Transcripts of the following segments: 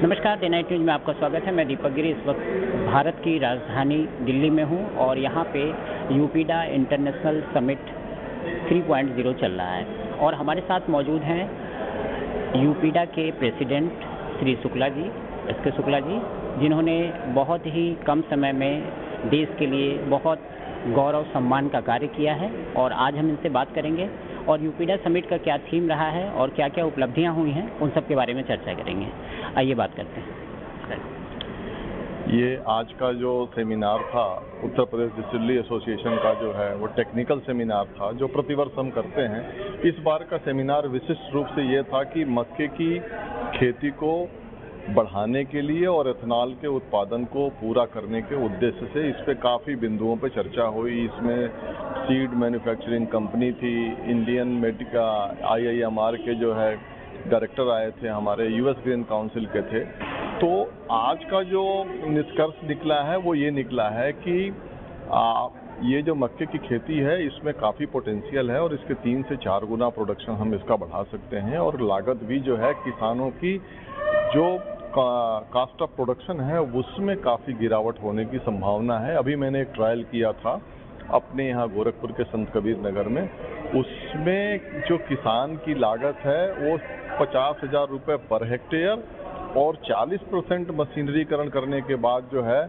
नमस्कार, day night news में आपका स्वागत है। मैं दीपक गिरी इस वक्त भारत की राजधानी दिल्ली में हूं और यहां पे यूपीडा इंटरनेशनल समिट 3.0 चल रहा है और हमारे साथ मौजूद हैं यूपीडा के प्रेसिडेंट श्री शुक्ला जी, एस के शुक्ला जी, जिन्होंने बहुत ही कम समय में देश के लिए बहुत गौरव सम्मान का कार्य किया है और आज हम इनसे बात करेंगे और यूपीडा समिट का क्या थीम रहा है और क्या क्या उपलब्धियां हुई हैं उन सब के बारे में चर्चा करेंगे। आइए बात करते हैं। ये आज का जो सेमिनार था उत्तर प्रदेश डिस्टिलरी एसोसिएशन का जो है वो टेक्निकल सेमिनार था जो प्रतिवर्ष हम करते हैं। इस बार का सेमिनार विशिष्ट रूप से ये था कि मक्के की खेती को बढ़ाने के लिए और एथेनॉल के उत्पादन को पूरा करने के उद्देश्य से इस पे काफ़ी बिंदुओं पे चर्चा हुई। इसमें सीड मैन्युफैक्चरिंग कंपनी थी, इंडियन मेडिका IIMR के जो है डायरेक्टर आए थे, हमारे US ग्रीन काउंसिल के थे। तो आज का जो निष्कर्ष निकला है वो ये निकला है कि ये जो मक्के की खेती है इसमें काफ़ी पोटेंशियल है और इसके 3 से 4 गुना प्रोडक्शन हम इसका बढ़ा सकते हैं और लागत भी जो है किसानों की जो कास्ट ऑफ प्रोडक्शन है उसमें काफ़ी गिरावट होने की संभावना है। अभी मैंने एक ट्रायल किया था अपने यहाँ गोरखपुर के संत कबीर नगर में, उसमें जो किसान की लागत है वो 50,000 रुपये पर हेक्टेयर और 40% मशीनरीकरण करने के बाद जो है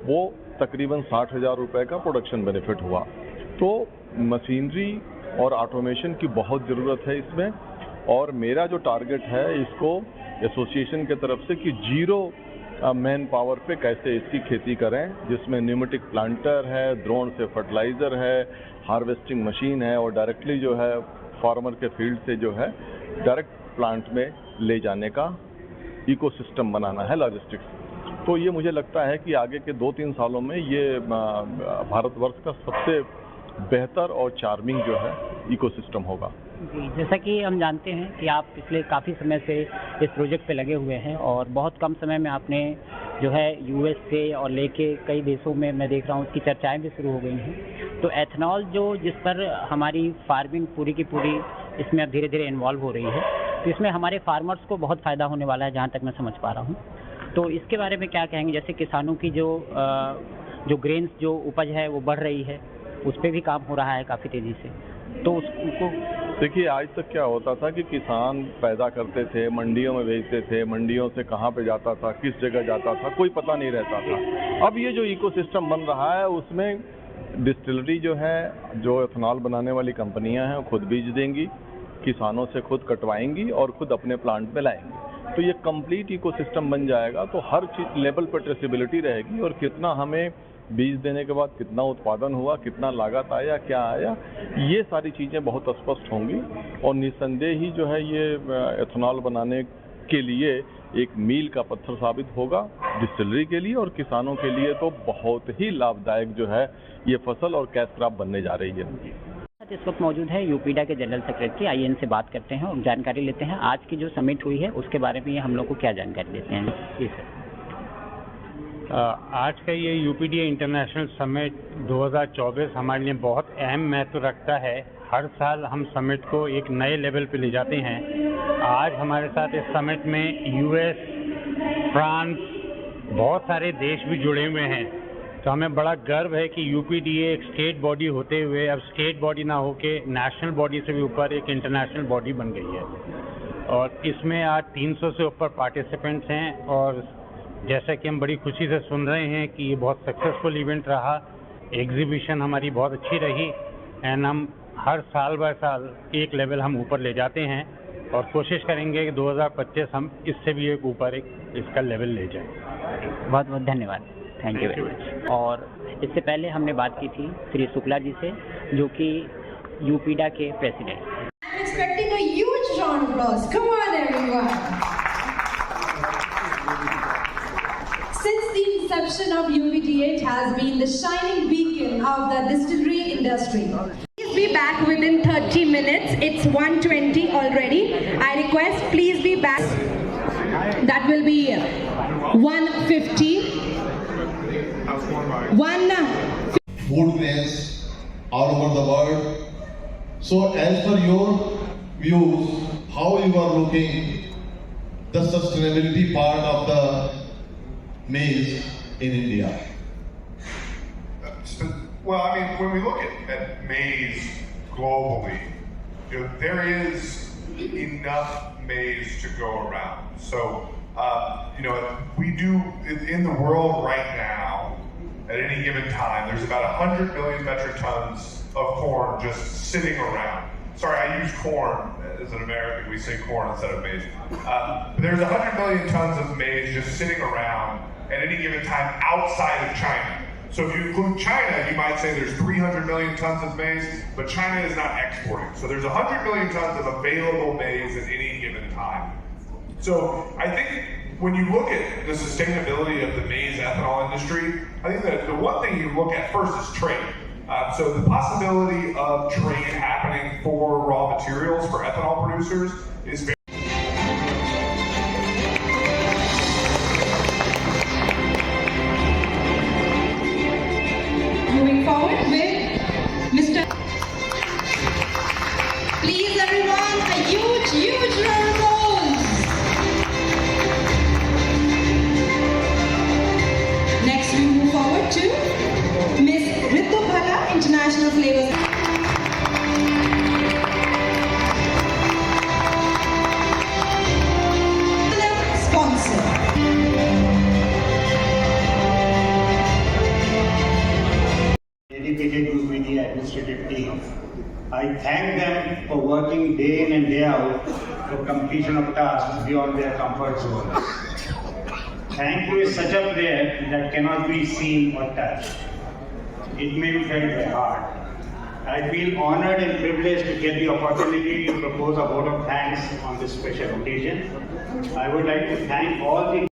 वो तकरीबन 60,000 रुपये का प्रोडक्शन बेनिफिट हुआ। तो मशीनरी और ऑटोमेशन की बहुत ज़रूरत है इसमें और मेरा जो टारगेट है इसको एसोसिएशन के तरफ से कि 0 मैन पावर पे कैसे इसकी खेती करें, जिसमें न्यूमेटिक प्लांटर है, ड्रोन से फर्टिलाइज़र है, हार्वेस्टिंग मशीन है और डायरेक्टली जो है फार्मर के फील्ड से जो है डायरेक्ट प्लांट में ले जाने का इकोसिस्टम बनाना है, लॉजिस्टिक्स। तो ये मुझे लगता है कि आगे के 2-3 सालों में ये भारतवर्ष का सबसे बेहतर और चार्मिंग जो है इकोसिस्टम होगा। जी, जैसा कि हम जानते हैं कि आप पिछले काफ़ी समय से इस प्रोजेक्ट पे लगे हुए हैं और बहुत कम समय में आपने जो है US से और लेके कई देशों में मैं देख रहा हूँ उसकी चर्चाएं भी शुरू हो गई हैं। तो एथेनॉल जो जिस पर हमारी फार्मिंग पूरी की पूरी इसमें अब धीरे धीरे इन्वॉल्व हो रही है, तो इसमें हमारे फार्मर्स को बहुत फ़ायदा होने वाला है जहाँ तक मैं समझ पा रहा हूँ। तो इसके बारे में क्या कहेंगे? जैसे किसानों की जो ग्रेन्स जो उपज है वो बढ़ रही है, उस पर भी काम हो रहा है काफ़ी तेज़ी से। तो उसको देखिए, आज तक क्या होता था कि किसान पैदा करते थे, मंडियों में भेजते थे, मंडियों से कहाँ पे जाता था, किस जगह जाता था, कोई पता नहीं रहता था। अब ये जो इकोसिस्टम बन रहा है उसमें डिस्टिलरी जो है, जो एथेनॉल बनाने वाली कंपनियां हैं, खुद बीज देंगी, किसानों से खुद कटवाएंगी और खुद अपने प्लांट में लाएंगी। तो ये कंप्लीट इकोसिस्टम बन जाएगा। तो हर चीज लेवल पर ट्रेसेबिलिटी रहेगी और कितना हमें बीज देने के बाद कितना उत्पादन हुआ, कितना लागत आया, क्या आया, ये सारी चीज़ें बहुत स्पष्ट होंगी और निस्संदेह ही जो है ये एथेनॉल बनाने के लिए एक मील का पत्थर साबित होगा डिस्टिलरी के लिए और किसानों के लिए तो बहुत ही लाभदायक जो है ये फसल और कैश क्रॉप बनने जा रही है। इस वक्त मौजूद है यूपीडा के जनरल सेक्रेटरी, आइए इनसे बात करते हैं और जानकारी लेते हैं आज की जो समिट हुई है उसके बारे में हम लोग को क्या जानकारी देते हैं। जी सर। आज का ये यूपीडा इंटरनेशनल समिट 2024 हमारे लिए बहुत अहम महत्व रखता है। हर साल हम समिट को एक नए लेवल पे ले जाते हैं। आज हमारे साथ इस समिट में US, फ्रांस, बहुत सारे देश भी जुड़े हुए हैं। तो हमें बड़ा गर्व है कि यूपीडा एक स्टेट बॉडी होते हुए अब स्टेट बॉडी ना होके नेशनल बॉडी से भी ऊपर एक इंटरनेशनल बॉडी बन गई है और इसमें आज 300 से ऊपर पार्टिसिपेंट्स हैं और जैसा कि हम बड़ी खुशी से सुन रहे हैं कि ये बहुत सक्सेसफुल इवेंट रहा। एग्जीबिशन हमारी बहुत अच्छी रही एंड हम हर साल बाय साल एक लेवल हम ऊपर ले जाते हैं और कोशिश करेंगे कि 2025 हम इससे भी एक ऊपर इसका लेवल ले जाएं। बहुत बहुत धन्यवाद, थैंक यू वेरी मच। और इससे पहले हमने बात की थी श्री शुक्ला जी से जो कि यूपीडा के president. Since the inception of UPDA, it has been the shining beacon of the distillery industry. Please be back within 30 minutes. It's 1:20 already. I request please be back. That will be 1:50. Food grains all over the world. So as per your views, how you are looking the sustainability part of the maize in India? Well, I mean, when we look at maize globally, there is enough maize to go around. So, we do, in the world right now, at any given time, there's about 100 million metric tons of corn just sitting around. Sorry, I use corn. As an American, we say corn instead of maize. But there's 100 million tons of maize just sitting around at any given time outside of China. So if you include China, you might say there's 300 million tons of maize, but China is not exporting. So there's 100 million tons of available maize at any given time. So I think when you look at the sustainability of the maize ethanol industry, I think that the one thing you look at first is trade. So the possibility of trade happening for raw materials for ethanol producers is very Moving forward with Mr. Please everyone, a huge round of applause. Next we move forward to Miss Ritu Bhala, International Flavors. Sponsor. Dedicated UPD administrative team. I thank them for working day in and day out for completion of tasks beyond their comfort zone. Thank you is such a prayer that cannot be seen or touched. It may be felt by heart. I feel honored and privileged to get the opportunity to propose a vote of thanks on this special occasion. I would like to thank all the